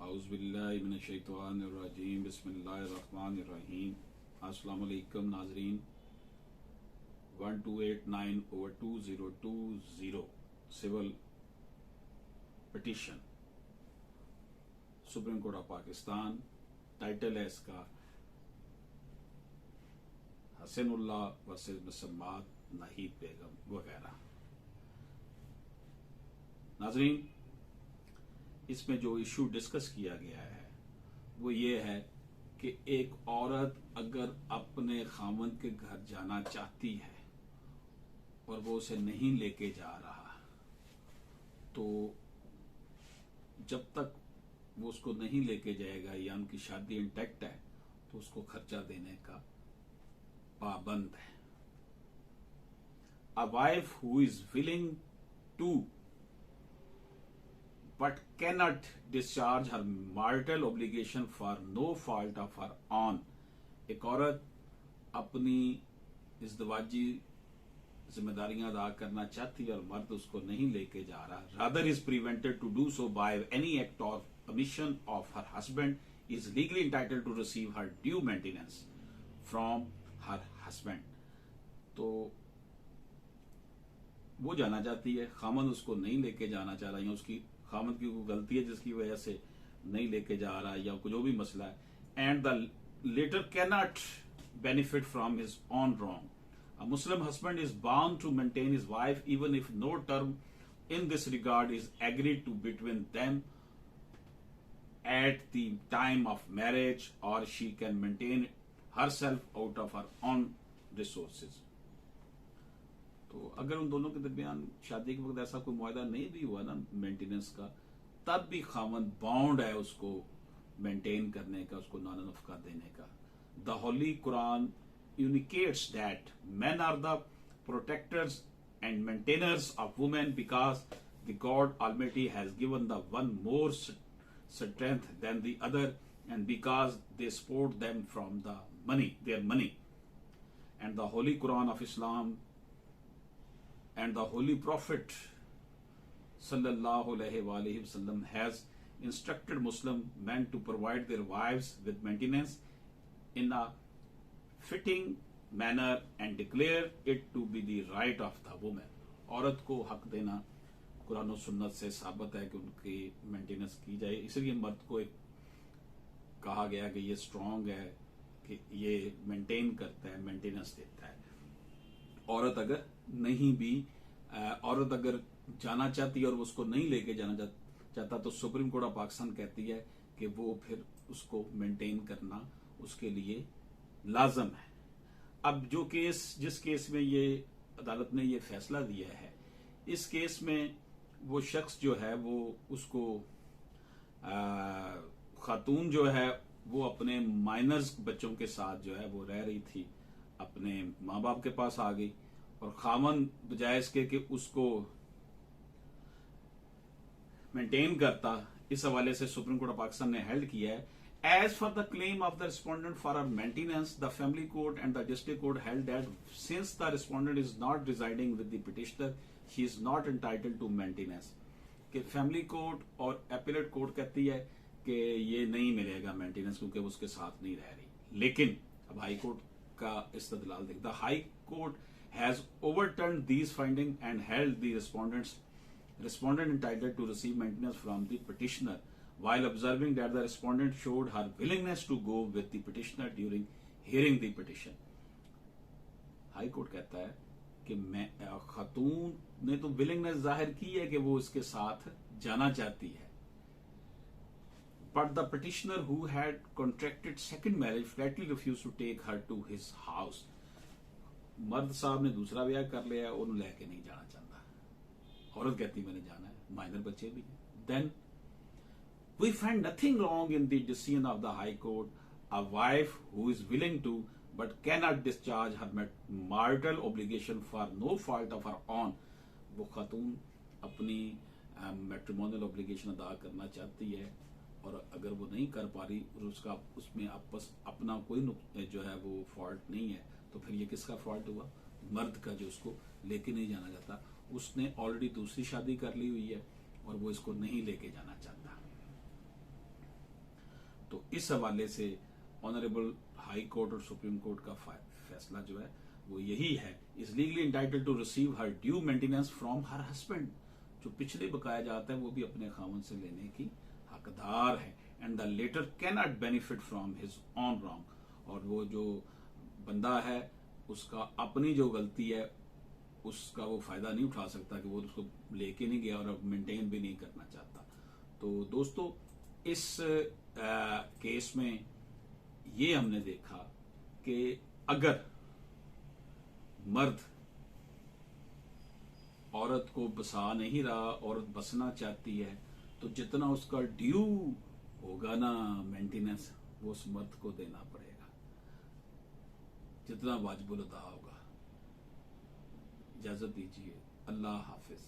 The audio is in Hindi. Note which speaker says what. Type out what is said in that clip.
Speaker 1: औज़ुबिल्लाहिमिनश्शैतानिर्रजीम बिस्मिल्लाहिर्रहमानिर्रहीम। अस्सलाम वालेकुम नाजरीन। 1289/2020 civil petition Supreme Court of Pakistan. Title है इसका हसनुल्लाह वर्सेस मुसम्माद नाहिद बेगम वगैरह। नाजरीन, इसमें जो इशू डिस्कस किया गया है वो ये है कि एक औरत अगर अपने खामन के घर जाना चाहती है और वो उसे नहीं लेके जा रहा, तो जब तक वो उसको नहीं लेके जाएगा या उनकी शादी इंटैक्ट है तो उसको खर्चा देने का पाबंद है। A wife who is willing to but cannot discharge her marital obligation for no fault of her own। एक औरत अपनी इज़्दवाजी जिम्मेदारियां अदा करना चाहती है और मर्द उसको नहीं लेके जा रहा, rather is prevented to do so by any act or omission of her husband, is legally entitled to receive her due maintenance from her husband। तो वो जाना चाहती है, खामन उसको नहीं लेके जाना चाह रहा, या उसकी खामन की कोई गलती है जिसकी वजह से नहीं लेके जा रहा है, या जो भी मसला है, and the latter can not benefit from his own wrong. A Muslim husband is bound to maintain his wife even if no term in this regard is agreed to between them at the time of marriage, और she can maintain herself out of her own resources. तो अगर उन दोनों के दरमियान शादी के वक्त ऐसा कोई मुआहदा नहीं भी हुआ ना मेंटेनेंस का, तब भी खामन बाउंड है उसको मेंटेन करने का, उसको नाना नफका देने का। The Holi Quran indicates that men are the protectors and maintainers of women because the God Almighty has given the one more strength than the other, and because they support them from their money। And the Holy Quran of Islam and the Holy Prophet sallallahu alaihi wasallam has instructed Muslim men to provide their wives with maintenance in a fitting manner and declare it to be the right of the woman। औरत को हक देना कुरान और सुन्नत से साबित है कि उनकी मेंटेनेंस की जाए, इसलिए मर्द को एक कहा गया कि ये स्ट्रांग है, कि ये मेंटेन करता है, मेंटेनेंस देता है। औरत अगर नहीं भी औरत अगर जाना चाहती है और उसको नहीं लेके जाना चाहता, तो सुप्रीम कोर्ट ऑफ पाकिस्तान कहती है कि वो फिर उसको मेंटेन करना उसके लिए लाजम है। अब जो केस जिस केस में ये अदालत ने ये फैसला दिया है, इस केस में वो शख्स जो है वो उसको खातून जो है वो अपने माइनर्स बच्चों के साथ जो है वो रह रही थी, अपने माँ बाप के पास आ गई, और खामन बजाय इसके कि उसको मेंटेन करता, इस हवाले से सुप्रीम कोर्ट ऑफ पाकिस्तान ने हेल्ड किया है। As for the claim of the respondent for her maintenance, the family court and the district court held that since the respondent is not residing with the petitioner, he is not entitled to maintenance। कि फैमिली कोर्ट और एपीलेट कोर्ट कहती है कि ये नहीं मिलेगा मेंटेनेंस क्योंकि वो उसके साथ नहीं रह रही, लेकिन अब हाई कोर्ट का इस्तदलाल देख। The high court has ओवरटर्न्ड these finding and held the respondent entitled to receive maintenance from the petitioner, while observing that the respondent showed her willingness to go with the petitioner during hearing the petition। High court कहता है कि मैं खातून ने तो विलिंगनेस जाहिर की है कि वो इसके साथ जाना चाहती है, but the petitioner who had contracted second marriage flatly refused to take her to his house। मर्द साहब ने दूसरा ब्याह कर लिया है, उन्हें लेके नहीं जाना चाहता, औरत कहती मैंने जाना है, माइनर बच्चे भी हैं। Then we find nothing wrong in the decision of the High Court। A wife who is willing to but cannot discharge her marital obligation for no fault of her own, वो खातून अपनी मैट्रिमोनियल ऑब्लिगेशन अदा करना चाहती है और अगर वो नहीं कर पा रही और उसका उसमें आपस अपना कोई जो है वो फॉल्ट नहीं है, तो फिर ये किसका फॉल्ट हुआ? मर्द का, जो उसको लेके नहीं जाना चाहता। उसने ऑलरेडी दूसरी शादी कर ली हुई है और वो इसको नहीं लेके जाना चाहता। तो इस हवाले से ऑनरेबल हाई कोर्ट और सुप्रीम कोर्ट का फैसला जो है वो यही है, is legally entitled to receive her due maintenance from her husband. जो पिछले बकाया जाता है वो भी अपने खामन से लेने की हकदार है। And the latter can not benefit from his own wrong, और वो जो बंदा है उसका अपनी जो गलती है उसका वो फायदा नहीं उठा सकता कि वो उसको लेके नहीं गया और अब मेंटेन भी नहीं करना चाहता। तो दोस्तों इस केस में ये हमने देखा कि अगर मर्द औरत को बसा नहीं रहा, औरत बसना चाहती है, तो जितना उसका ड्यू होगा ना मेंटेनेंस वो उस मर्द को देना पड़ेगा, जितना वाजिबुल अदा होगा। इजाजत दीजिए, अल्लाह हाफिज।